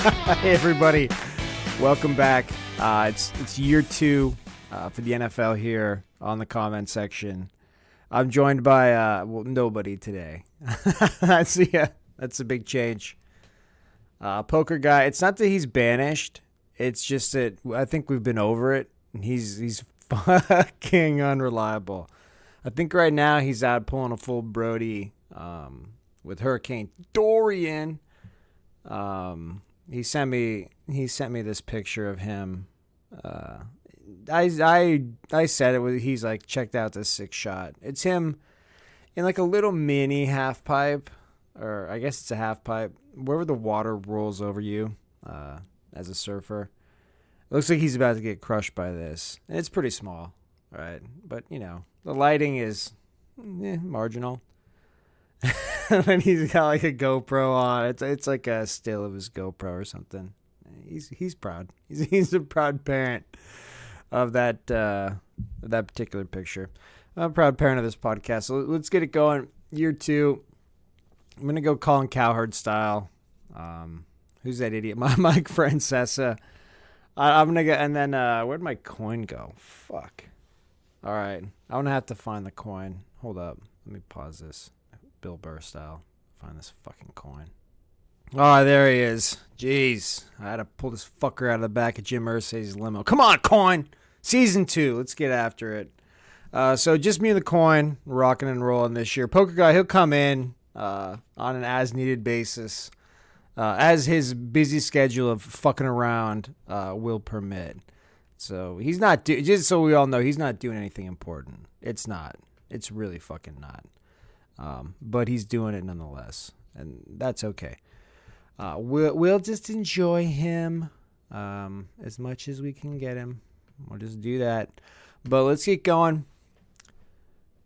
Hey everybody, welcome back. It's year two for the NFL here on the comment section. I'm joined by nobody today. That's a big change. Poker guy. It's not that he's banished. It's just that I think we've been over it. He's fucking unreliable. I think right now he's out pulling a full Brody with Hurricane Dorian. He sent me this picture of him. I said it. He's like, checked out this sick shot. It's him in like a little mini half pipe, or I guess it's a half pipe, wherever the water rolls over you as a surfer. It looks like he's about to get crushed by this. And it's pretty small, right? But, you know, the lighting is marginal. And he's got like a GoPro on. It's like a still of his GoPro or something. He's proud. He's a proud parent of that particular picture. I'm a proud parent of this podcast. So let's get it going. Year two. I'm gonna go Colin Cowherd style. Who's that idiot? Mike Francesa. I'm gonna get, and then where'd my coin go? Fuck. All right, I'm gonna have to find the coin. Hold up. Let me pause this. Bill Burr style. Find this fucking coin. Oh, there he is. Jeez. I had to pull this fucker out of the back of Jim Irsay's limo. Come on, coin. Season 2. Let's get after it. So just me and the coin, rocking and rolling this year. Poker guy, he'll come in on an as-needed basis, as his busy schedule of fucking around will permit. So he's not, just so we all know, he's not doing anything important. It's not. It's really fucking not. But he's doing it nonetheless, and that's okay. We'll just enjoy him as much as we can get him. We'll just do that. But let's get going.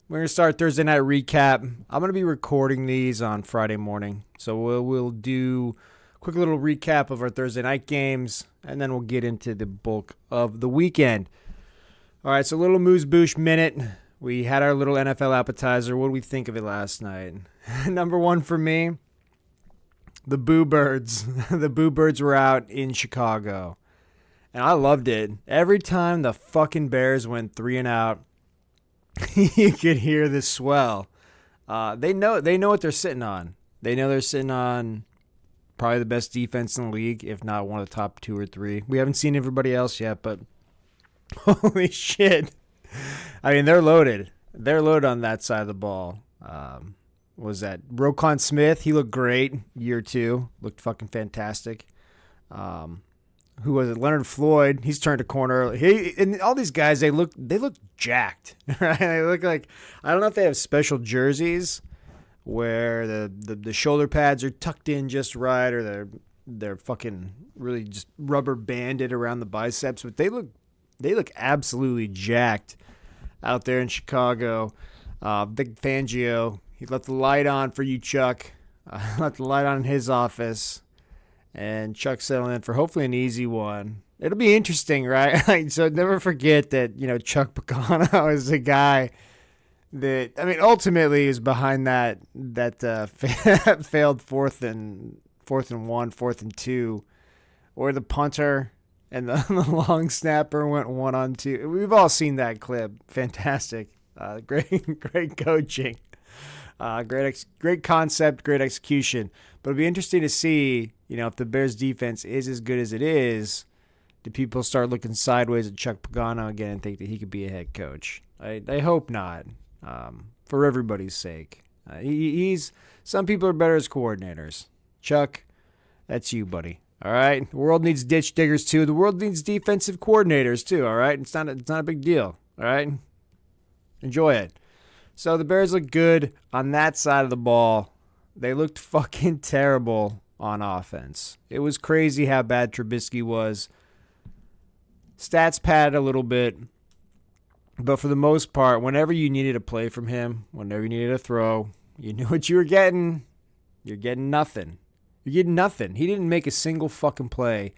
We're gonna start Thursday night recap. I'm gonna be recording these on Friday morning, so we'll do a quick little recap of our Thursday night games, and then we'll get into the bulk of the weekend. All right, so a little Moose Boosh minute. We had our little NFL appetizer. What did we think of it last night? Number one for me, the Boo Birds. The Boo Birds were out in Chicago, and I loved it. Every time the fucking Bears went 3 and out, you could hear the swell. They know what they're sitting on. They know they're sitting on probably the best defense in the league, if not one of the top 2 or 3. We haven't seen everybody else yet, but holy shit. I mean, they're loaded. They're loaded on that side of the ball. Was that Roquan Smith? He looked great. Year 2. Looked fucking fantastic. Who was it? Leonard Floyd. He's turned a corner. And all these guys, they look jacked. Right? They look like, I don't know if they have special jerseys where the shoulder pads are tucked in just right, or they're fucking really just rubber banded around the biceps, but they look absolutely jacked out there in Chicago. Big Fangio, he left the light on for you, Chuck. Left the light on in his office. And Chuck settled in for hopefully an easy one. It'll be interesting, right? So never forget that, Chuck Pagano is the guy that, ultimately is behind that failed fourth and 1, 4th and 2, or the punter and the long snapper went 1-on-2. We've all seen that clip. Fantastic. Great coaching. Great concept, great execution. But it'll be interesting to see, if the Bears defense is as good as it is, do people start looking sideways at Chuck Pagano again and think that he could be a head coach? I hope not, for everybody's sake. Some people are better as coordinators. Chuck, that's you, buddy. All right? The world needs ditch diggers, too. The world needs defensive coordinators, too, all right? It's not a big deal, all right? Enjoy it. So the Bears look good on that side of the ball. They looked fucking terrible on offense. It was crazy how bad Trubisky was. Stats padded a little bit. But for the most part, whenever you needed a play from him, whenever you needed a throw, you knew what you were getting. You're getting nothing. You're getting nothing. He didn't make a single fucking play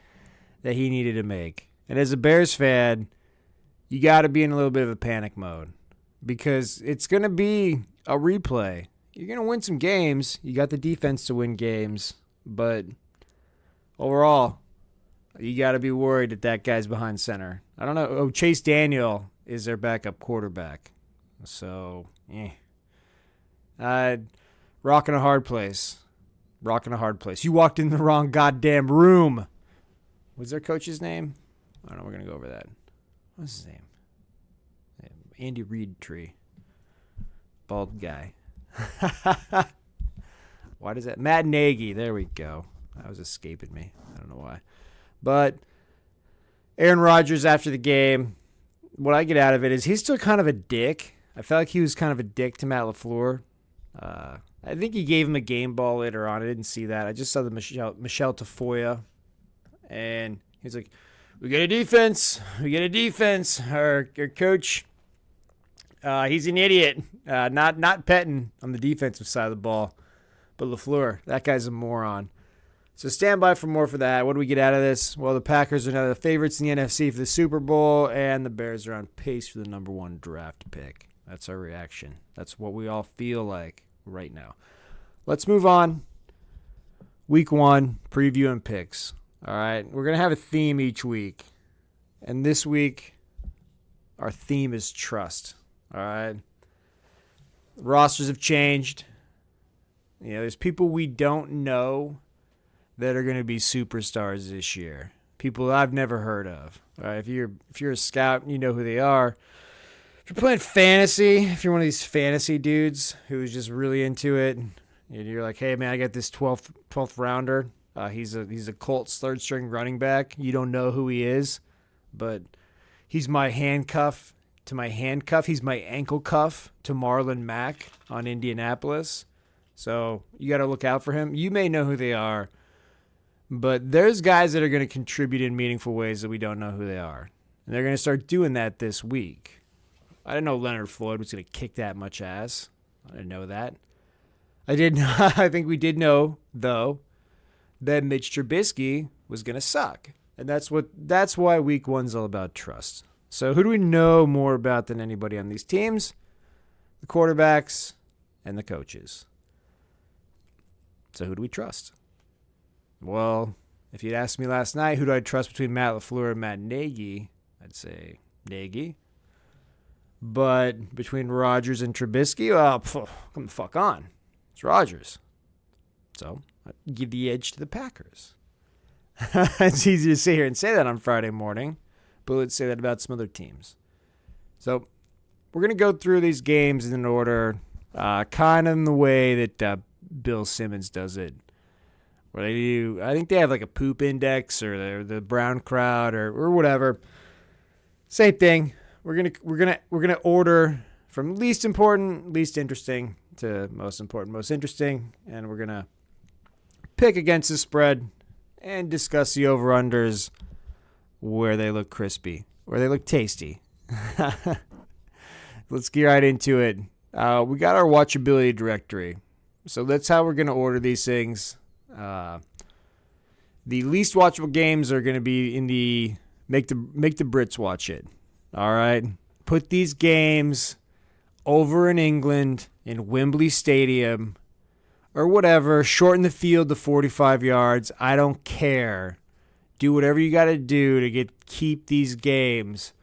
that he needed to make. And as a Bears fan, you got to be in a little bit of a panic mode, because it's going to be a replay. You're going to win some games. You got the defense to win games, but overall, you got to be worried that guy's behind center. I don't know. Oh, Chase Daniel is their backup quarterback. So, rocking a hard place. Rocking a hard place. You walked in the wrong goddamn room. What's their coach's name? I don't know. We're going to go over that. What's his name? Andy Reid tree. Bald guy. Why does that? Matt Nagy. There we go. That was escaping me. I don't know why. But Aaron Rodgers after the game, what I get out of it is he's still kind of a dick. I felt like he was kind of a dick to Matt LaFleur. I think he gave him a game ball later on. I didn't see that. I just saw the Michelle Tafoya. And he's like, we get a defense. We get a defense. Our coach, he's an idiot. Not Pettin on the defensive side of the ball. But LaFleur, that guy's a moron. So stand by for more for that. What do we get out of this? Well, the Packers are now the favorites in the NFC for the Super Bowl, and the Bears are on pace for the number 1 draft pick. That's our reaction. That's what we all feel like right now. Let's move on. Week 1, preview and picks. All right, we're going to have a theme each week. And this week, our theme is trust. All right. Rosters have changed. You know, there's people we don't know that are going to be superstars this year. People I've never heard of. All right, if you're a scout and you know who they are. If you're playing fantasy, if you're one of these fantasy dudes who's just really into it, and you're like, hey man, I got this 12th rounder. He's a Colts 3rd string running back. You don't know who he is, but he's my handcuff to my handcuff. He's my ankle cuff to Marlon Mack on Indianapolis. So you got to look out for him. You may know who they are, but there's guys that are going to contribute in meaningful ways that we don't know who they are. And they're going to start doing that this week. I didn't know Leonard Floyd was going to kick that much ass. I didn't know that. I think we did know, though, that Mitch Trubisky was going to suck. And that's why week 1's all about trust. So who do we know more about than anybody on these teams? The quarterbacks and the coaches. So who do we trust? Well, if you'd asked me last night, who do I trust between Matt LaFleur and Matt Nagy, I'd say Nagy. But between Rodgers and Trubisky, well, come the fuck on. It's Rodgers. So I'd give the edge to the Packers. It's easy to sit here and say that on Friday morning, but let's say that about some other teams. So we're going to go through these games in order, kind of in the way that Bill Simmons does it. Where they do, I think they have like a poop index or the brown crowd or whatever. Same thing. We're gonna order from least important, least interesting to most important, most interesting, and we're gonna pick against the spread and discuss the over-unders where they look crispy, where they look tasty. Let's get right into it. We got our watchability directory, so that's how we're gonna order these things. The least watchable games are going to be in the make the Brits watch it. All right, put these games over in England in Wembley Stadium or whatever. Shorten the field to 45 yards. I don't care. Do whatever you got to do to keep these games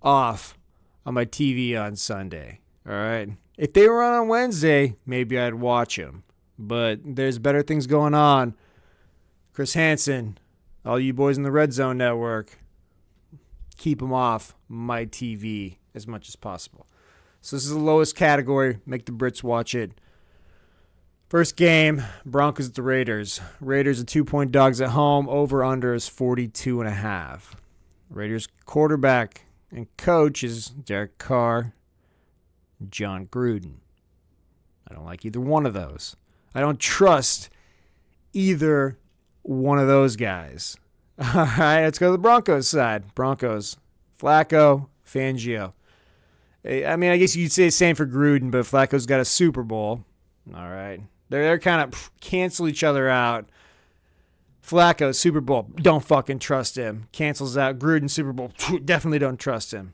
off on my TV on Sunday. All right. If they were on Wednesday, maybe I'd watch them. But there's better things going on. Chris Hansen, all you boys in the Red Zone Network, keep them off my TV as much as possible. So this is the lowest category. Make the Brits watch it. First game, Broncos at the Raiders. Raiders are 2-point dogs at home. Over-under is 42.5. Raiders quarterback and coach is Derek Carr, John Gruden. I don't like either one of those. I don't trust either one of those guys. All right, let's go to the Broncos side. Broncos, Flacco, Fangio. I mean, I guess you'd say the same for Gruden, but Flacco's got a Super Bowl. All right. They're kind of cancel each other out. Flacco, Super Bowl, don't fucking trust him. Cancels out. Gruden, Super Bowl, definitely don't trust him.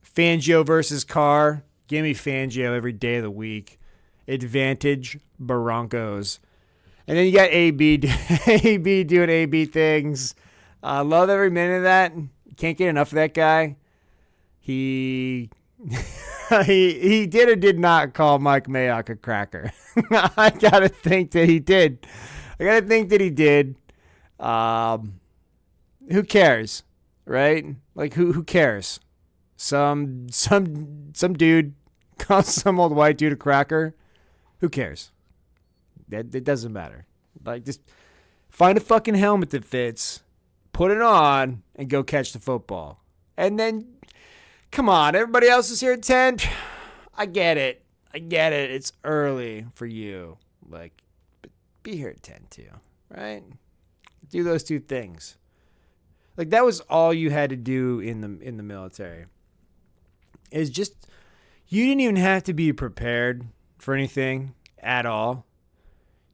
Fangio versus Carr. Give me Fangio every day of the week. Advantage Broncos. And then you got AB, AB doing AB things. I love every minute of that. Can't get enough of that guy. He he did or did not call Mike Mayock a cracker. I gotta think that he did. Who cares, right? Like who cares? Some dude calls some old white dude a cracker. Who cares? It doesn't matter. Like, just find a fucking helmet that fits, put it on, and go catch the football. And then, come on, everybody else is here at 10. I get it. It's early for you. Like, be here at 10 too, right? Do those two things. Like, that was all you had to do in the military. Is just, you didn't even have to be prepared for anything at all.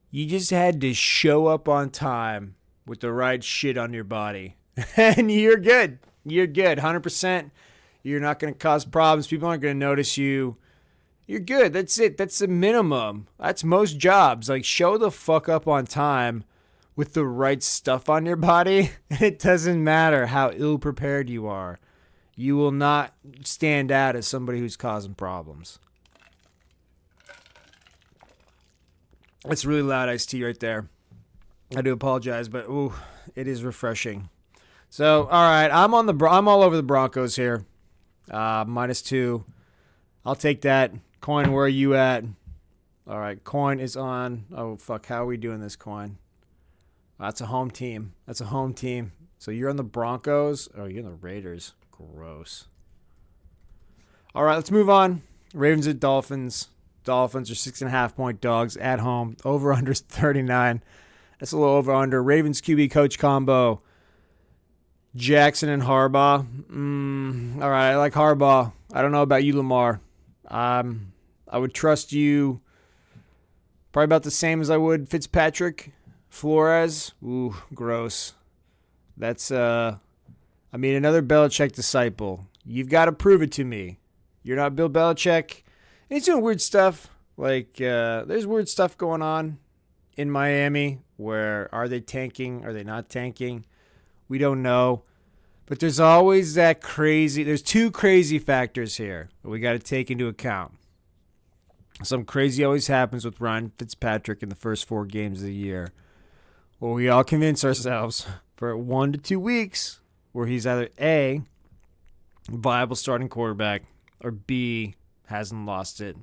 You just had to show up on time with the right shit on your body. And you're good. 100%. You're not going to cause problems. People aren't going to notice you. You're good. That's it. That's the minimum. That's most jobs. Like, show the fuck up on time with the right stuff on your body. It doesn't matter how ill-prepared you are. You will not stand out as somebody who's causing problems. It's really loud iced tea right there. I do apologize, but ooh, it is refreshing. So, all right, I'm all over the Broncos here. -2. I'll take that. Coin, where are you at? All right, Coin is on. Oh, fuck, how are we doing this, Coin? That's a home team. So you're on the Broncos? Oh, you're on the Raiders. Gross. All right, let's move on. Ravens at Dolphins. Dolphins are 6.5-point dogs at home. Over-under 39. That's a little over-under. Ravens QB coach combo. Jackson and Harbaugh. All right, I like Harbaugh. I don't know about you, Lamar. I would trust you probably about the same as I would Fitzpatrick. Flores. Ooh, gross. That's, another Belichick disciple. You've got to prove it to me. You're not Bill Belichick. And he's doing weird stuff. Like, there's weird stuff going on in Miami where are they tanking? Are they not tanking? We don't know. But there's always there's two crazy factors here that we got to take into account. Some crazy always happens with Ryan Fitzpatrick in the first 4 games of the year. Well, we all convince ourselves for 1 to 2 weeks where he's either A, viable starting quarterback, or B, hasn't lost it,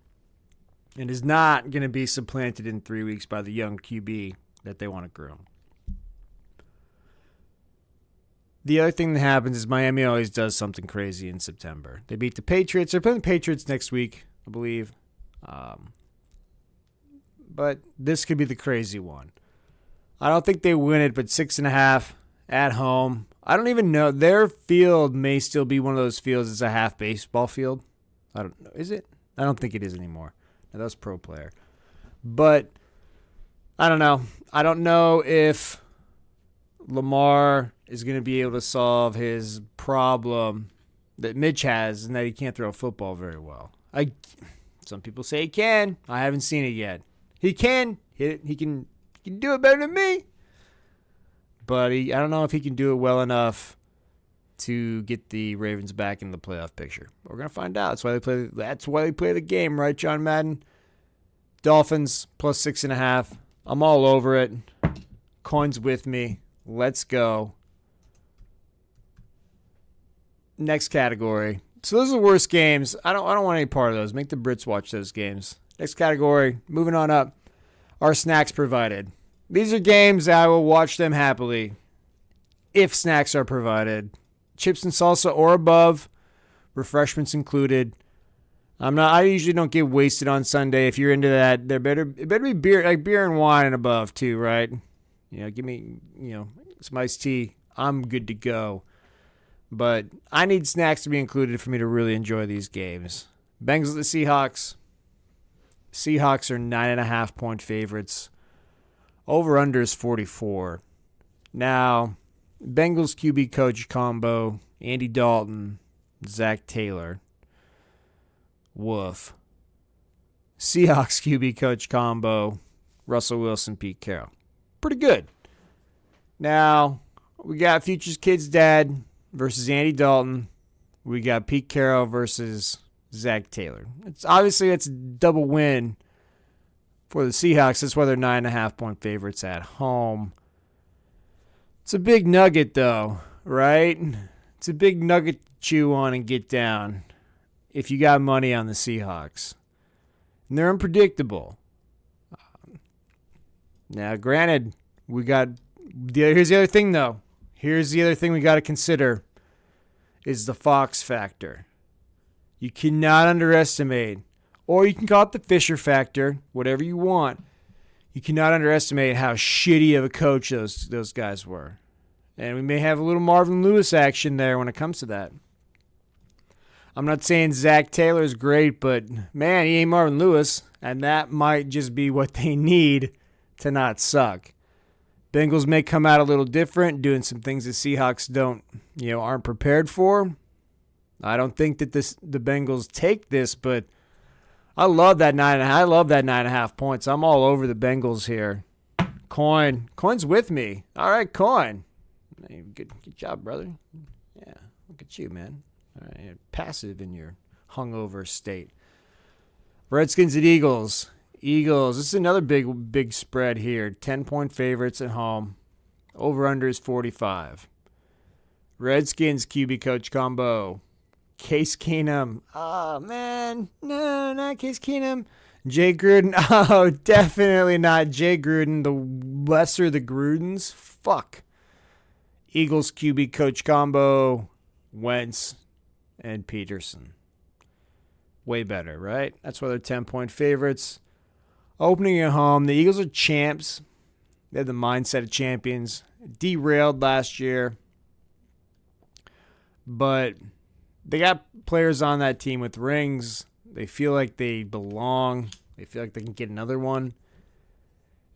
and is not going to be supplanted in 3 weeks by the young QB that they want to groom. The other thing that happens is Miami always does something crazy in September. They beat the Patriots. They're playing the Patriots next week, I believe. But this could be the crazy one. I don't think they win it, but 6.5 at home. I don't even know. Their field may still be one of those fields that's a half baseball field. I don't know. Is it? I don't think it is anymore. No, that was pro player. But I don't know. I don't know if Lamar is going to be able to solve his problem that Mitch has and that he can't throw a football very well. Some people say he can. I haven't seen it yet. He can hit it. He can do it better than me. But I don't know if he can do it well enough to get the Ravens back in the playoff picture. We're going to find out. That's why they play the game, right, John Madden? Dolphins plus 6.5. I'm all over it. Coin's with me. Let's go. Next category. So those are the worst games. I don't want any part of those. Make the Brits watch those games. Next category. Moving on up. Are snacks provided? These are games that I will watch them happily if snacks are provided. Chips and salsa or above. Refreshments included. I usually don't get wasted on Sunday. If you're into that, it better be beer, like beer and wine and above too, right? Give me, some iced tea. I'm good to go. But I need snacks to be included for me to really enjoy these games. Bengals at the Seahawks. Seahawks are 9.5-point favorites. Over-under is 44. Now, Bengals QB coach combo, Andy Dalton, Zach Taylor. Woof. Seahawks QB coach combo, Russell Wilson, Pete Carroll. Pretty good. Now, we got Future's kid's dad versus Andy Dalton. We got Pete Carroll versus Zach Taylor. It's a double win for the Seahawks. That's why they're 9.5-point favorites at home. It's a big nugget, though, right? It's a big nugget to chew on and get down if you got money on the Seahawks. And they're unpredictable. Now, granted, here's the other thing, though. Here's the other thing we got to consider is the Fox factor. You cannot underestimate, or you can call it the Fisher factor, whatever you want. You cannot underestimate how shitty of a coach those guys were. And we may have a little Marvin Lewis action there when it comes to that. I'm not saying Zach Taylor is great, but man, he ain't Marvin Lewis, and that might just be what they need to not suck. Bengals may come out a little different, doing some things the Seahawks aren't prepared for. I don't think that the Bengals take this, but I love that 9.5. I love that 9.5 points. I'm all over the Bengals here. Coin's with me. All right, Coin. Good job, brother. Yeah, look at you, man. All right, you're passive in your hungover state. Redskins at Eagles. This is another big spread here. 10-point favorites at home. Over-under is 45. Redskins QB coach combo. Case Keenum. Oh, man. No, not Case Keenum. Jay Gruden. Oh, definitely not Jay Gruden. The lesser the Grudens. Fuck. Eagles QB coach combo. Wentz and Peterson. Way better, right? That's why they're 10-point favorites. Opening at home, the Eagles are champs. They have the mindset of champions. Derailed last year. But they got players on that team with rings. They feel like they belong. They feel like they can get another one.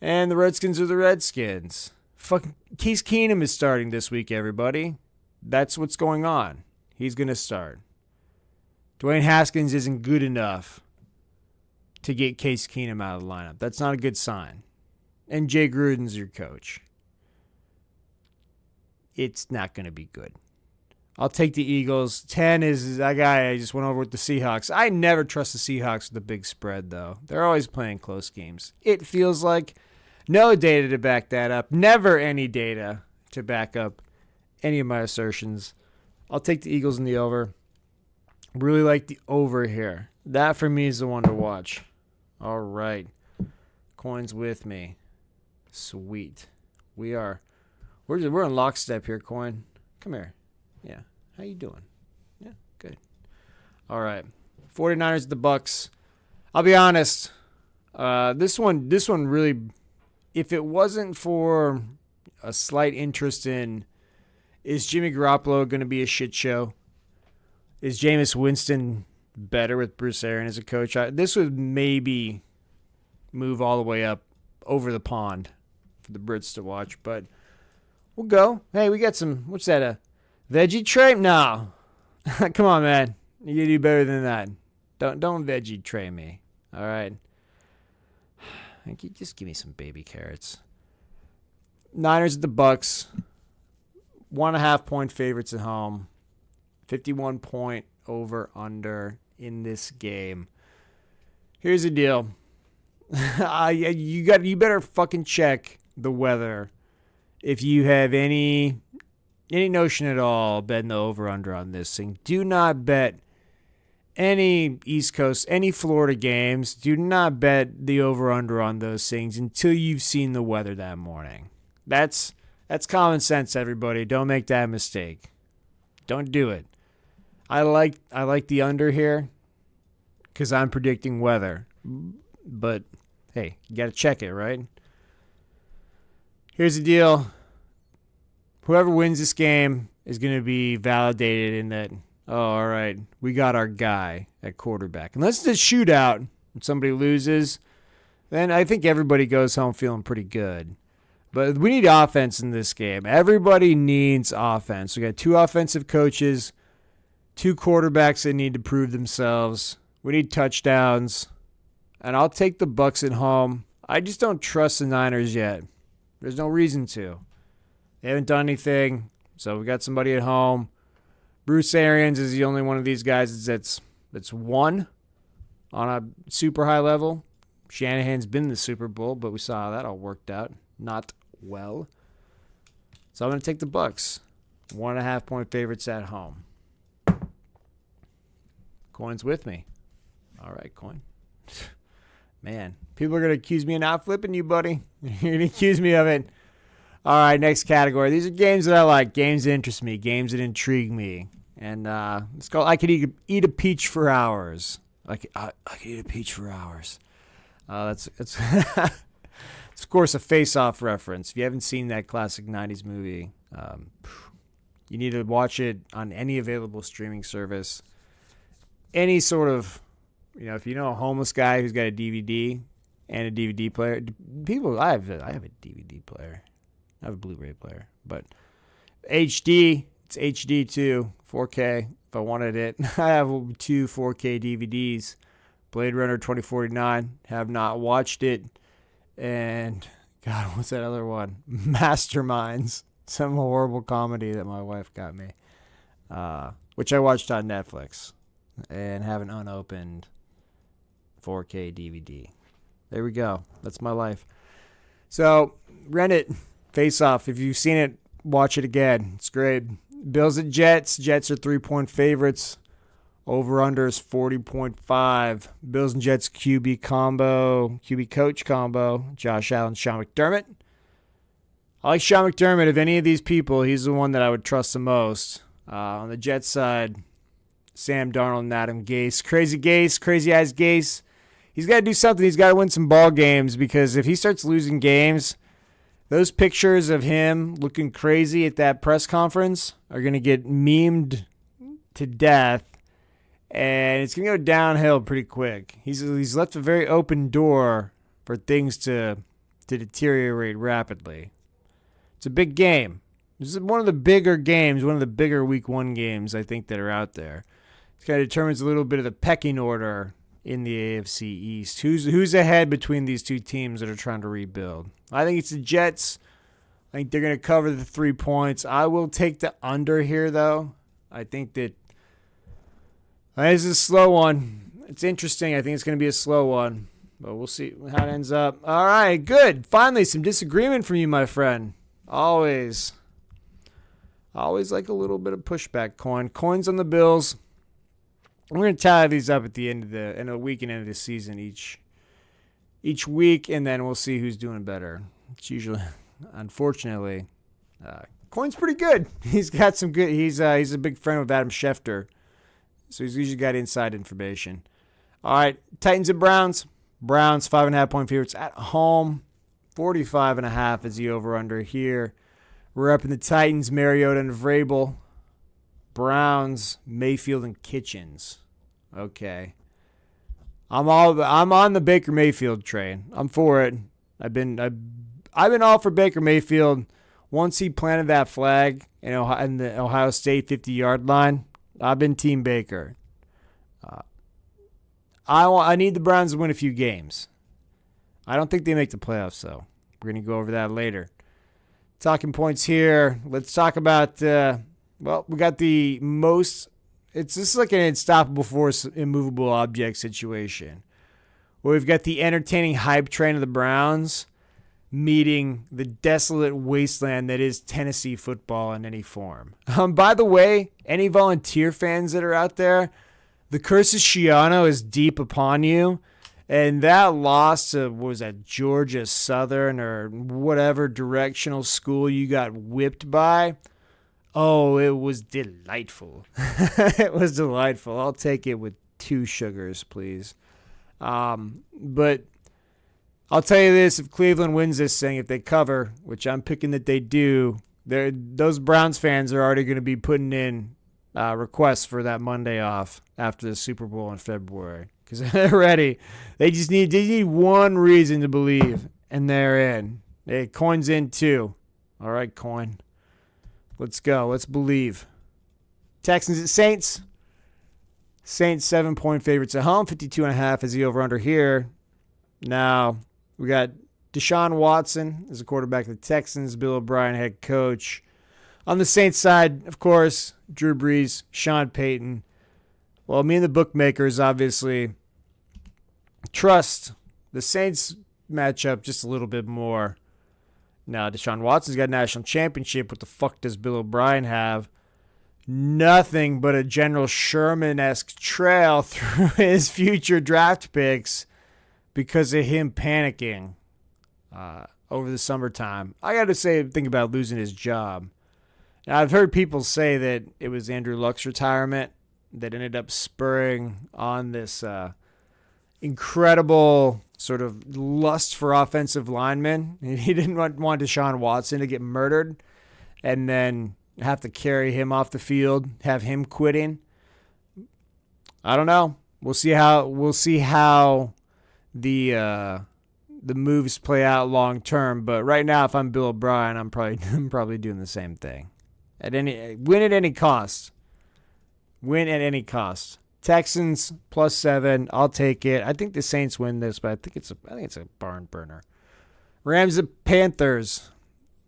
And the Redskins are the Redskins. Fucking Case Keenum is starting this week, everybody. That's what's going on. He's going to start. Dwayne Haskins isn't good enough to get Case Keenum out of the lineup. That's not a good sign. And Jay Gruden's your coach. It's not going to be good. I'll take the Eagles. 10 is that guy I just went over with the Seahawks. I never trust the Seahawks with the big spread, though. They're always playing close games. It feels like no data to back that up. Never any data to back up any of my assertions. I'll take the Eagles in the over. Really like the over here. That, for me, is the one to watch. All right. Coin's with me. Sweet. We're in lockstep here, Coin. Come here. Yeah. How you doing? Yeah, good. All right. 49ers at the Bucks. I'll be honest. This one really, if it wasn't for a slight interest in, is Jimmy Garoppolo going to be a shit show? Is Jameis Winston better with Bruce Arians as a coach? This would maybe move all the way up over the pond for the Brits to watch, but we'll go. Hey, we got some, what's that, a veggie tray? No. Come on, man. You can do better than that. Don't veggie tray me. All right. Just give me some baby carrots. Niners at the Bucks. 1.5-point favorites at home. 51-point over under in this game. Here's the deal. You better fucking check the weather if you have any notion at all betting the over under on this thing. Do not bet any East Coast, any Florida games. Do not bet the over under on those things until you've seen the weather that morning. That's common sense, everybody. Don't make that mistake. Don't do it. I like the under here because I'm predicting weather. But, hey, you got to check it, right? Here's the deal. Whoever wins this game is going to be validated in that, oh, all right, we got our guy at quarterback. Unless it's a shootout and somebody loses, then I think everybody goes home feeling pretty good. But we need offense in this game. Everybody needs offense. We got 2 offensive coaches, 2 quarterbacks that need to prove themselves. We need touchdowns. And I'll take the Bucs at home. I just don't trust the Niners yet. There's no reason to. They haven't done anything, so we got somebody at home. Bruce Arians is the only one of these guys that's won on a super high level. Shanahan's been in the Super Bowl, but we saw how that all worked out. Not well. So I'm going to take the Bucks. 1.5 point favorites at home. Coin's with me. All right, Coin. Man, people are going to accuse me of not flipping you, buddy. You're going to accuse me of it. All right, next category. These are games that I like, games that interest me, games that intrigue me. And it's called I Could Eat a Peach for Hours. I could eat a peach for hours. It's of course a Face-Off reference. If you haven't seen that classic 90s movie, you need to watch it on any available streaming service. Any sort of, if you know a homeless guy who's got a DVD and a DVD player, I have a DVD player. I have a Blu-ray player, but HD, it's HD too, 4K if I wanted it. I have 2 4K DVDs. Blade Runner 2049, have not watched it. And, God, what's that other one? Masterminds, some horrible comedy that my wife got me, which I watched on Netflix and have an unopened 4K DVD. There we go. That's my life. So, rent it. Face Off. If you've seen it, watch it again. It's great. Bills at Jets. Jets are 3-point favorites. Over-under is 40.5. Bills and Jets QB coach combo. Josh Allen, Sean McDermott. I like Sean McDermott. Of any of these people, he's the one that I would trust the most. On the Jets side, Sam Darnold and Adam Gase. Crazy eyes Gase. He's got to do something. He's got to win some ball games, because if he starts losing games, those pictures of him looking crazy at that press conference are going to get memed to death, and it's going to go downhill pretty quick. He's left a very open door for things to deteriorate rapidly. It's a big game. This is one of the bigger games, one of the bigger Week 1 games I think that are out there. It kind of determines a little bit of the pecking order in the AFC East. Who's ahead between these two teams that are trying to rebuild? I think it's the Jets. I think they're going to cover the 3 points. I will take the under here, though. I think that this is a slow one. It's interesting. I think it's going to be a slow one, but we'll see how it ends up. All right, good. Finally, some disagreement from you, my friend. Always like a little bit of pushback. Coins on the Bills. I'm going to tally these up at the end of the week and end of the season each week, and then we'll see who's doing better. It's usually, unfortunately, Coin's pretty good. He's got some good. He's a big friend with Adam Schefter, so he's usually got inside information. All right, Titans and Browns. Browns 5.5 point favorites at home. 45.5 is the over under here. We're up in the Titans, Mariota and Vrabel. Browns, Mayfield and Kitchens. Okay. I'm on the Baker Mayfield train. I'm for it. I've been all for Baker Mayfield. Once he planted that flag in the Ohio State 50-yard line, I've been Team Baker. I need the Browns to win a few games. I don't think they make the playoffs, though. We're going to go over that later. Talking points here. Let's talk about, we got the most, this is like an unstoppable force, immovable object situation, where we've got the entertaining hype train of the Browns meeting the desolate wasteland that is Tennessee football in any form. By the way, any Volunteer fans that are out there, the curse of Schiano is deep upon you. And that loss to, was that Georgia Southern or whatever directional school you got whipped by? Oh, it was delightful. It was delightful. I'll take it with 2 sugars, please. But I'll tell you this, if Cleveland wins this thing, if they cover, which I'm picking that they do, those Browns fans are already going to be putting in requests for that Monday off after the Super Bowl in February. Because they're ready. They need one reason to believe, and they're in. Hey, Coin's in too. All right, Coin. Let's go. Let's believe. Texans at Saints. Saints 7-point favorites at home. 52.5 is the over-under here. Now, We got Deshaun Watson as a quarterback of the Texans, Bill O'Brien head coach. On the Saints side, of course, Drew Brees, Sean Payton. Well, me and the bookmakers obviously trust the Saints matchup just a little bit more. Now, Deshaun Watson's got a national championship. What the fuck does Bill O'Brien have? Nothing but a General Sherman-esque trail through his future draft picks because of him panicking over the summertime. I got to say, think about losing his job. Now, I've heard people say that it was Andrew Luck's retirement that ended up spurring on this incredible sort of lust for offensive linemen. He didn't want Deshaun Watson to get murdered and then have to carry him off the field, have him quitting. I don't know. We'll see how the moves play out long term. But right now, if I'm Bill O'Brien, I'm probably doing the same thing. Win at any cost. Win at any cost. Texans +7. I'll take it. I think the Saints win this, but I think it's a barn burner. Rams at Panthers.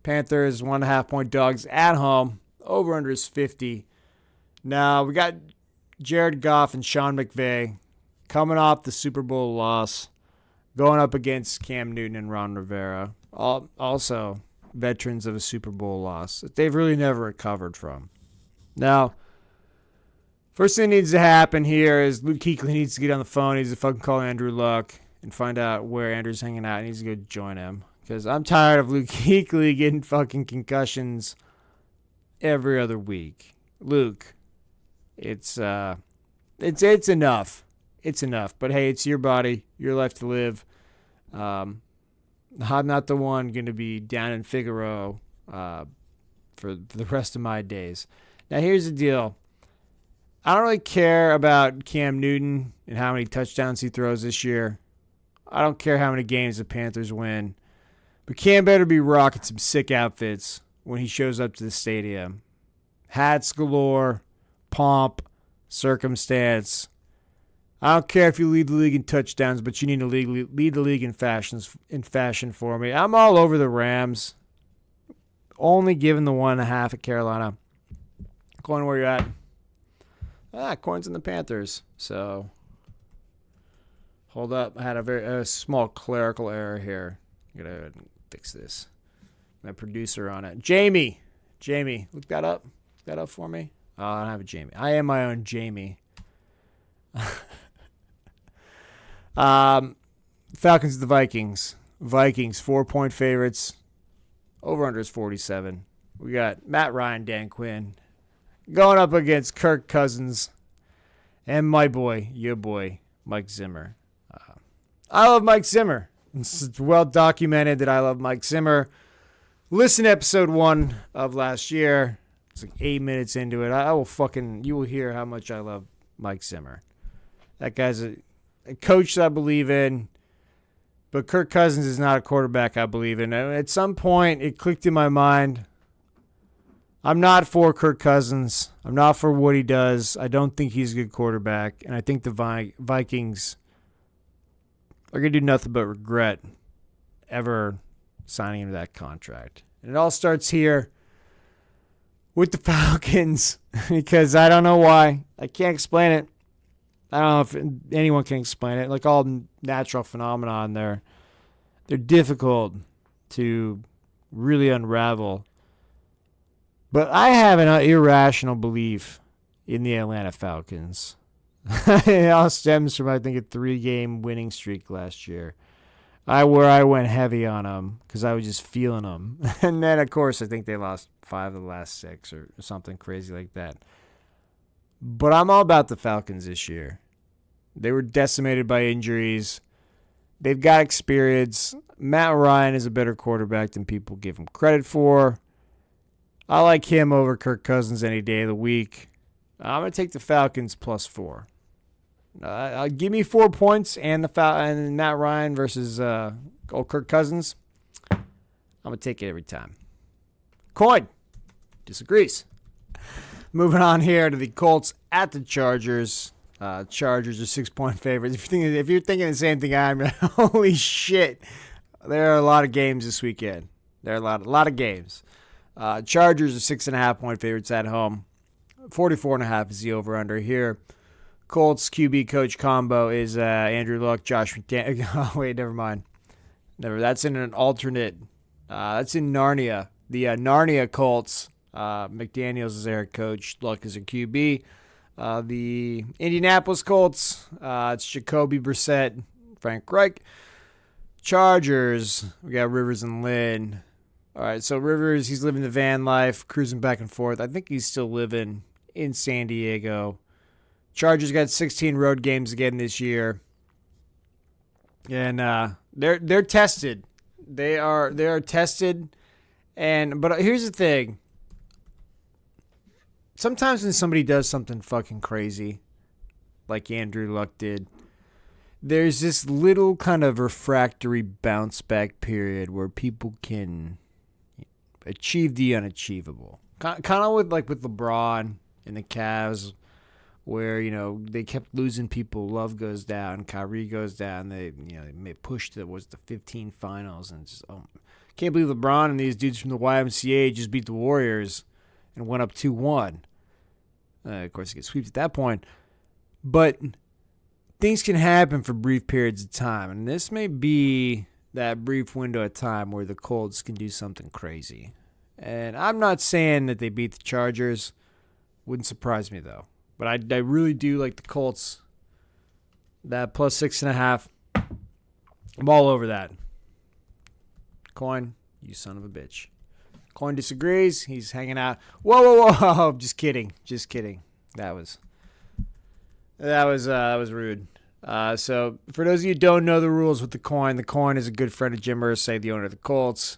Panthers 1.5 point dogs at home. Over under is 50. Now we got Jared Goff and Sean McVay coming off the Super Bowl loss, going up against Cam Newton and Ron Rivera. Also veterans of a Super Bowl loss that they've really never recovered from. Now, first thing that needs to happen here is Luke Kuechly needs to get on the phone. He needs to fucking call Andrew Luck and find out where Andrew's hanging out. He needs to go join him. Because I'm tired of Luke Kuechly getting fucking concussions every other week. Luke, it's enough. It's enough. But hey, it's your body, your life to live. I'm not the one going to be down in Figaro for the rest of my days. Now here's the deal. I don't really care about Cam Newton and how many touchdowns he throws this year. I don't care how many games the Panthers win. But Cam better be rocking some sick outfits when he shows up to the stadium. Hats galore, pomp, circumstance. I don't care if you lead the league in touchdowns, but you need to lead the league in fashion for me. I'm all over the Rams. Only giving the 1.5 at Carolina. Coin, where you at? Coin's in the Panthers. So, hold up. I had a small clerical error here. I'm going to fix this. My producer on it. Jamie, look that up. Look that up for me. Oh, I don't have a Jamie. I am my own Jamie. Falcons to the Vikings. Vikings, 4-point favorites. Over-under is 47. We got Matt Ryan, Dan Quinn, going up against Kirk Cousins and your boy, Mike Zimmer. I love Mike Zimmer. It's well documented that I love Mike Zimmer. Listen to episode 1 of last year. It's like 8 minutes into it. You will hear how much I love Mike Zimmer. That guy's a coach that I believe in, but Kirk Cousins is not a quarterback I believe in. At some point, it clicked in my mind. I'm not for Kirk Cousins. I'm not for what he does. I don't think he's a good quarterback, and I think the Vikings are going to do nothing but regret ever signing him to that contract. And it all starts here with the Falcons because I don't know why. I can't explain it. I don't know if anyone can explain it. Like all natural phenomenon, they're difficult to really unravel. But I have an irrational belief in the Atlanta Falcons. It all stems from, I think, a 3-game winning streak last year. Where I went heavy on them because I was just feeling them. And then, of course, I think they lost 5 of the last 6 or something crazy like that. But I'm all about the Falcons this year. They were decimated by injuries. They've got experience. Matt Ryan is a better quarterback than people give him credit for. I like him over Kirk Cousins any day of the week. I'm going to take the Falcons +4. Give me 4 points and and Matt Ryan versus Kirk Cousins. I'm going to take it every time. Coin disagrees. Moving on here to the Colts at the Chargers. Chargers are 6-point favorites. If you're thinking the same thing I'm, holy shit. there are a lot of games this weekend. There are a lot of games. Chargers are 6.5-point favorites at home. 44.5 is the over/under here. Colts QB coach combo is Andrew Luck, Josh McDaniels. Oh, wait, never mind. That's in an alternate. That's in Narnia. The Narnia Colts. McDaniels is their head coach. Luck is a QB. The Indianapolis Colts. It's Jacoby Brissett, Frank Reich. Chargers. We got Rivers and Lynn. All right, so Rivers, he's living the van life, cruising back and forth. I think he's still living in San Diego. Chargers got 16 road games again this year, and they're tested. They are tested, but here's the thing. Sometimes when somebody does something fucking crazy, like Andrew Luck did, there's this little kind of refractory bounce back period where people can achieve the unachievable. Kind of with LeBron and the Cavs, where they kept losing people. Love goes down, Kyrie goes down. They pushed the 15 finals, and just can't believe LeBron and these dudes from the YMCA just beat the Warriors and went up 2-1. Of course, he gets swept at that point, but things can happen for brief periods of time, and this may be that brief window of time where the Colts can do something crazy. And I'm not saying that they beat the Chargers. Wouldn't surprise me, though. But I really do like the Colts. That plus 6.5. I'm all over that. Coin, you son of a bitch. Coin disagrees. He's hanging out. Whoa. Just kidding. That was rude. So for those of you who don't know the rules with the Coin is a good friend of Jim Irsay, the owner of the Colts.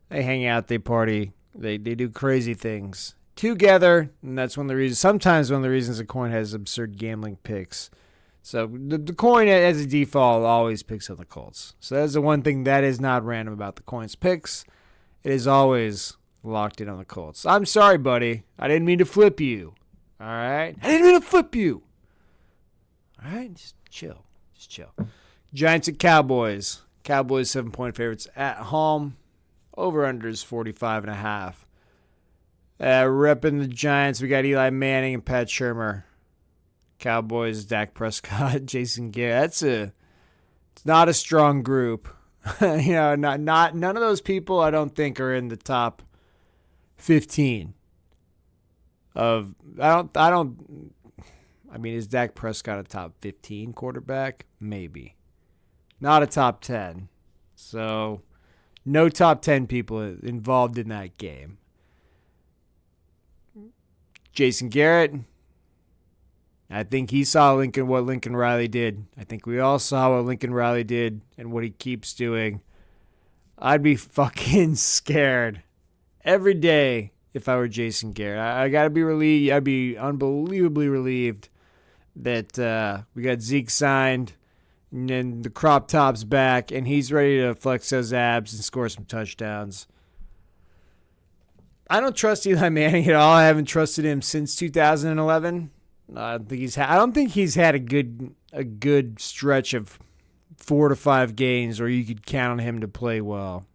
They hang out, they party, they do crazy things together, and that's sometimes one of the reasons the Coin has absurd gambling picks. So the Coin, as a default, always picks on the Colts. So that's the one thing that is not random about the Coin's picks. It is always locked in on the Colts. I'm sorry, buddy. I didn't mean to flip you. All right? I didn't mean to flip you. All right? Just chill. Giants and Cowboys. Cowboys 7-point favorites at home. Over-under is 45.5. Repping the Giants, we got Eli Manning and Pat Shurmur. Cowboys, Dak Prescott, Jason Garrett. It's not a strong group. None of those people I don't think are in the top 15 of. Is Dak Prescott a top 15 quarterback? Maybe. Not a top 10. So, no top 10 people involved in that game. Jason Garrett, I think he saw what Lincoln Riley did. I think we all saw what Lincoln Riley did and what he keeps doing. I'd be fucking scared every day if I were Jason Garrett. I got to be relieved. I'd be unbelievably relieved that we got Zeke signed and then the crop top's back and he's ready to flex those abs and score some touchdowns. I don't trust Eli Manning at all. I haven't trusted him since 2011. I don't think he's had a good stretch of 4 to 5 games where you could count on him to play well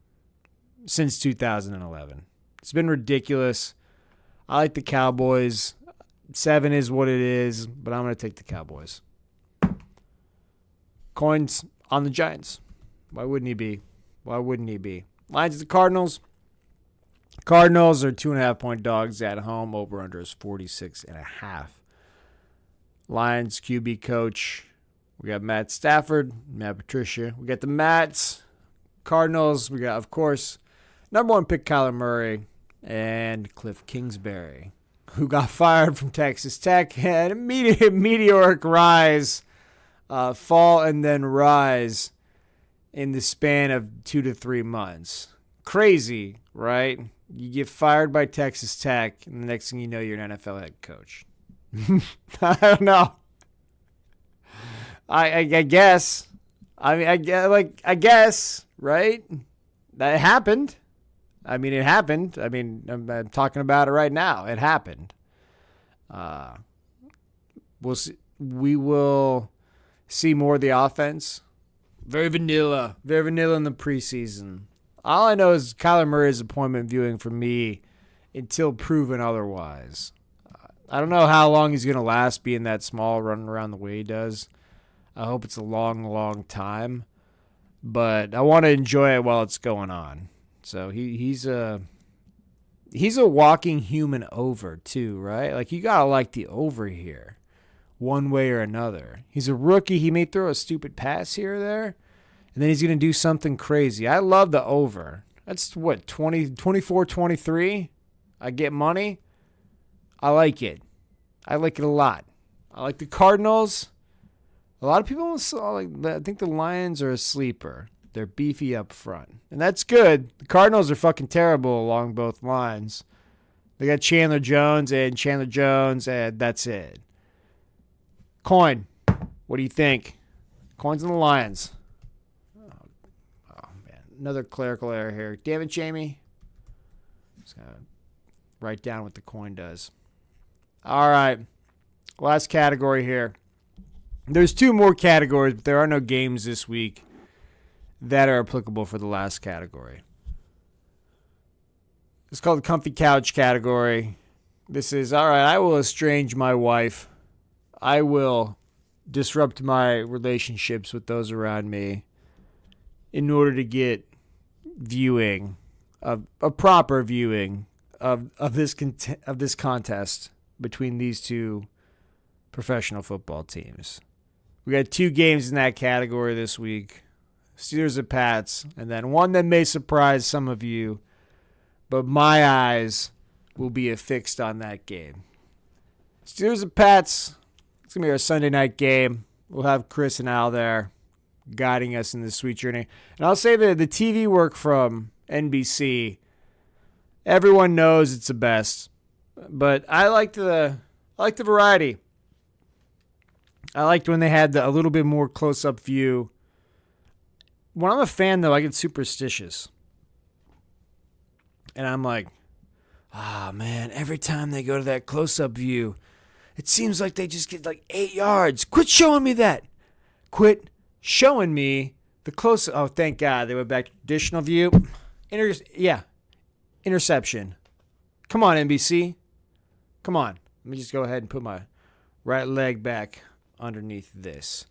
since 2011. It's been ridiculous. I like the Cowboys. 7 is what it is, but I'm going to take the Cowboys. Coins on the Giants. Why wouldn't he be? Lions at the Cardinals. Cardinals are 2.5-point dogs at home. Over-under is 46.5. Lions QB coach. We got Matt Stafford, Matt Patricia. We got the Matts. Cardinals, we got, of course, number 1 pick Kyler Murray and Cliff Kingsbury, who got fired from Texas Tech. Had a meteoric rise, fall and then rise in the span of 2 to 3 months. Crazy, right? You get fired by Texas Tech, and the next thing you know, you're an NFL head coach. I don't know. I guess. I guess, right? That happened. It happened. I'm talking about it right now. It happened. We'll see. We will see more of the offense Very vanilla. Very vanilla in the preseason. All I know is Kyler Murray is appointment viewing for me until proven otherwise. I don't know how long he's going to last being that small, running around the way he does. I hope it's a long, long time. But I want to enjoy it while it's going on. So he's a walking human over too, right? Like, you got to like the over here one way or another. He's a rookie. He may throw a stupid pass here or there, and then he's going to do something crazy. I love the over. That's what, 24, 23? I get money. I like it. I like it a lot. I like the Cardinals. A lot of people I think the Lions are a sleeper. They're beefy up front. And that's good. The Cardinals are fucking terrible along both lines. They got Chandler Jones, and that's it. Coin, what do you think? Coins and the Lions. Oh man. Another clerical error here. Damn it, Jamie. Just gotta write down what the coin does. All right. Last category here. There's two more categories, but there are no games this week that are applicable for the last category. It's called the comfy couch category. This is, all right, I will estrange my wife. I will disrupt my relationships with those around me in order to get viewing, a proper viewing of this contest between these two professional football teams. We got two games in that category this week. Steelers at Pats, and then one that may surprise some of you, but my eyes will be affixed on that game. Steelers at Pats, it's going to be our Sunday night game. We'll have Chris and Al there guiding us in this sweet journey. And I'll say that the TV work from NBC, everyone knows it's the best, but I like the variety. I liked when they had a little bit more close-up view. When I'm a fan, though, I get superstitious. And I'm like, man, every time they go to that close-up view, it seems like they just get like 8 yards. Quit showing me that. Quit showing me the close-up. Oh, thank God. They went back to traditional view. Interception. Come on, NBC. Come on. Let me just go ahead and put my right leg back underneath this.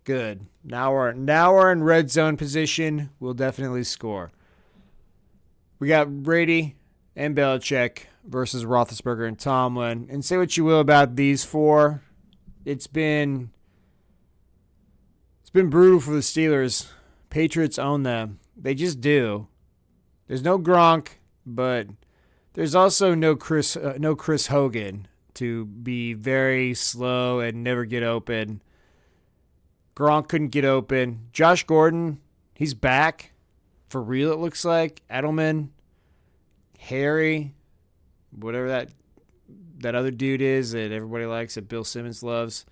Good. Now we're in red zone position. We'll definitely score. We got Brady and Belichick versus Roethlisberger and Tomlin. And say what you will about these four, it's been brutal for the Steelers. Patriots own them. They just do. There's no Gronk, but there's also no Chris Hogan to be very slow and never get open. Gronk couldn't get open. Josh Gordon, he's back. For real, it looks like. Edelman, Harry, whatever that other dude is that everybody likes, that Bill Simmons loves.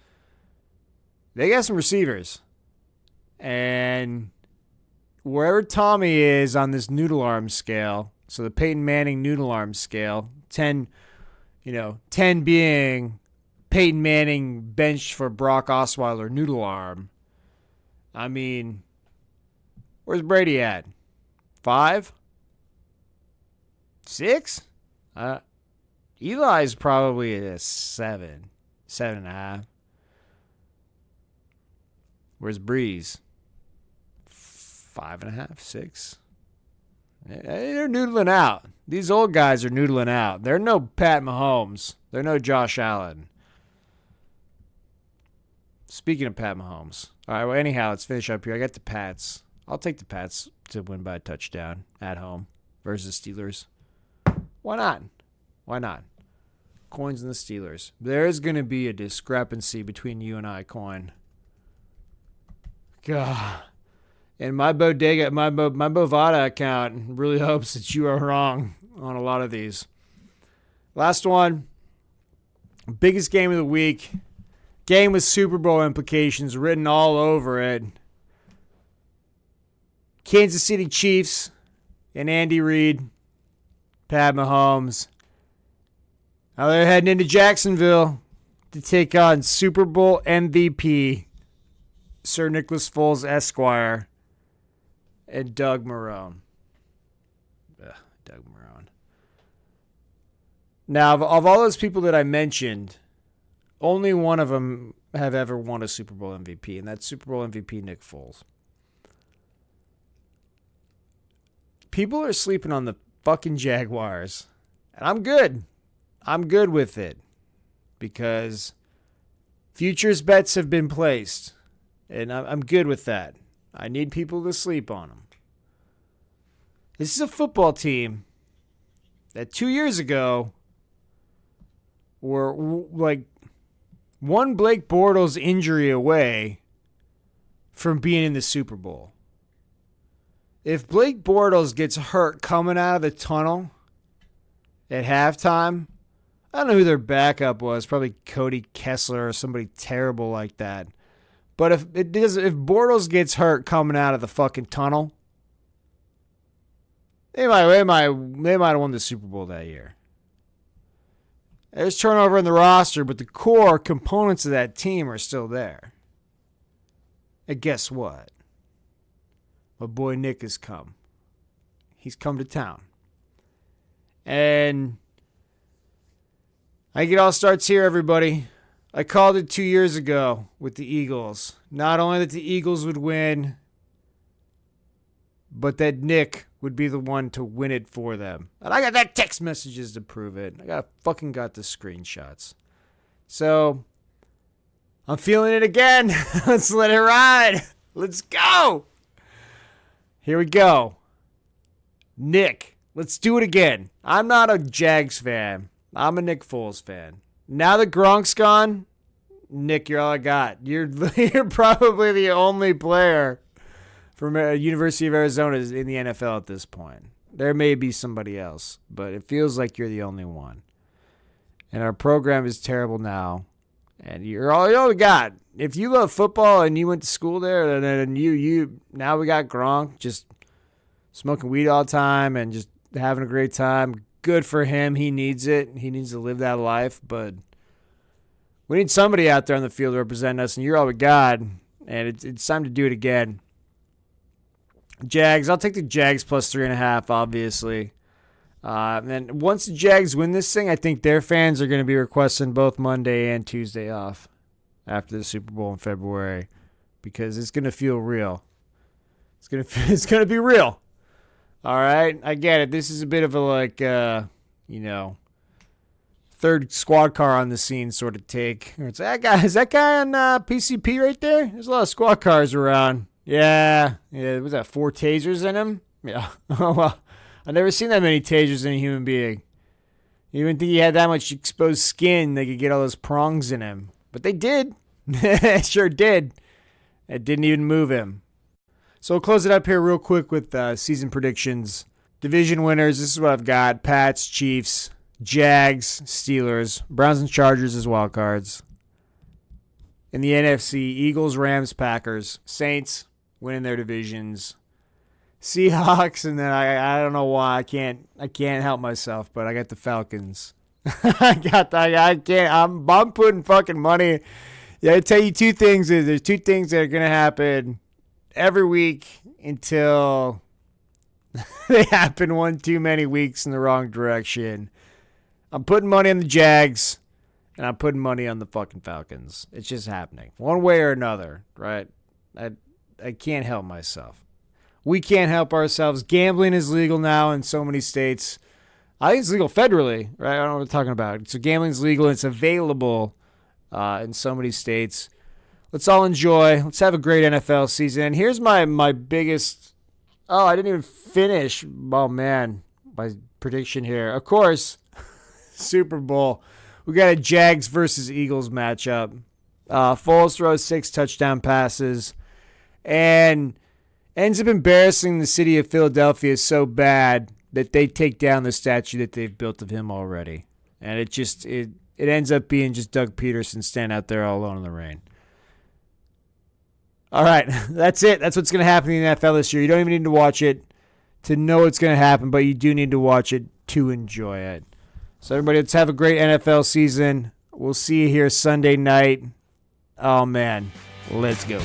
They got some receivers. And wherever Tommy is on this noodle arm scale, so the Peyton Manning noodle arm scale, 10 being Peyton Manning benched for Brock Osweiler noodle arm. I mean, where's Brady at? 5? 6? Eli's probably at a 7. 7.5. Where's Breeze? 5.5, 6. They're noodling out. These old guys are noodling out. They're no Pat Mahomes. They're no Josh Allen. Speaking of Pat Mahomes. All right, well, anyhow, let's finish up here. I got the Pats. I'll take the Pats to win by a touchdown at home versus Steelers. Why not? Why not? Coins and the Steelers. There's going to be a discrepancy between you and I, Coin. God. And my bodega, my Bovada account really hopes that you are wrong on a lot of these. Last one. Biggest game of the week. Game with Super Bowl implications written all over it. Kansas City Chiefs and Andy Reid, Pat Mahomes. Now they're heading into Jacksonville to take on Super Bowl MVP Sir Nicholas Foles Esquire, and Doug Marrone. Doug Marrone. Now, of all those people that I mentioned, only one of them have ever won a Super Bowl MVP, and that's Super Bowl MVP Nick Foles. People are sleeping on the fucking Jaguars, and I'm good. I'm good with it because futures bets have been placed, and I'm good with that. I need people to sleep on them. This is a football team that 2 years ago were like one Blake Bortles injury away from being in the Super Bowl. If Blake Bortles gets hurt coming out of the tunnel at halftime, I don't know who their backup was, probably Cody Kessler or somebody terrible like that. But if Bortles gets hurt coming out of the fucking tunnel, they might have won the Super Bowl that year. There's turnover in the roster, but the core components of that team are still there. And guess what? My boy Nick has come. He's come to town. And I think it all starts here, everybody. I called it 2 years ago with the Eagles. Not only that the Eagles would win, but that Nick would be the one to win it for them. And I got that text messages to prove it. I got the screenshots. So, I'm feeling it again. Let's let it ride. Let's go. Here we go. Nick, let's do it again. I'm not a Jags fan. I'm a Nick Foles fan. Now that Gronk's gone, Nick, you're all I got. You're probably the only player from University of Arizona in the NFL at this point. There may be somebody else, but it feels like you're the only one. And our program is terrible now. And you're all we got. If you love football and you went to school there, then you now we got Gronk just smoking weed all the time and just having a great time. Good for him. He needs it. He needs to live that life. But we need somebody out there on the field representing us, and you're all we got. And it's time to do it again. Jags. I'll take the Jags plus 3.5, obviously. And once the Jags win this thing, I think their fans are going to be requesting both Monday and Tuesday off after the Super Bowl in February because it's going to feel real. It's going to be real. All right, I get it. This is a bit of a third squad car on the scene sort of take. It's is that guy on PCP right there? There's a lot of squad cars around. Yeah. Was that 4 tasers in him? Yeah. Oh well. I've never seen that many tasers in a human being. You didn't think he had that much exposed skin they could get all those prongs in him. But they did. It sure did. It didn't even move him. So we'll close it up here real quick with season predictions. Division winners, this is what I've got. Pats, Chiefs, Jags, Steelers, Browns and Chargers as wild cards. In the NFC, Eagles, Rams, Packers, Saints winning their divisions. Seahawks, and then I don't know why I can't help myself, but I got the Falcons. I'm putting fucking money. Yeah, I tell you two things. There's two things that are gonna happen every week until they happen one too many weeks in the wrong direction. I'm putting money on the Jags, and I'm putting money on the fucking Falcons. It's just happening one way or another, right? I can't help myself. We can't help ourselves. Gambling is legal now in so many states. I think it's legal federally, right? I don't know what we're talking about. So gambling is legal and it's available in so many states. Let's all enjoy. Let's have a great NFL season. And here's my biggest... Oh, I didn't even finish. Oh, man. My prediction here. Of course, Super Bowl. We got a Jags versus Eagles matchup. Foles throws 6 touchdown passes. And ends up embarrassing the city of Philadelphia so bad that they take down the statue that they've built of him already. And it ends up being just Doug Peterson standing out there all alone in the rain. All right, that's it. That's what's going to happen in the NFL this year. You don't even need to watch it to know what's going to happen, but you do need to watch it to enjoy it. So everybody, let's have a great NFL season. We'll see you here Sunday night. Oh, man. Let's go.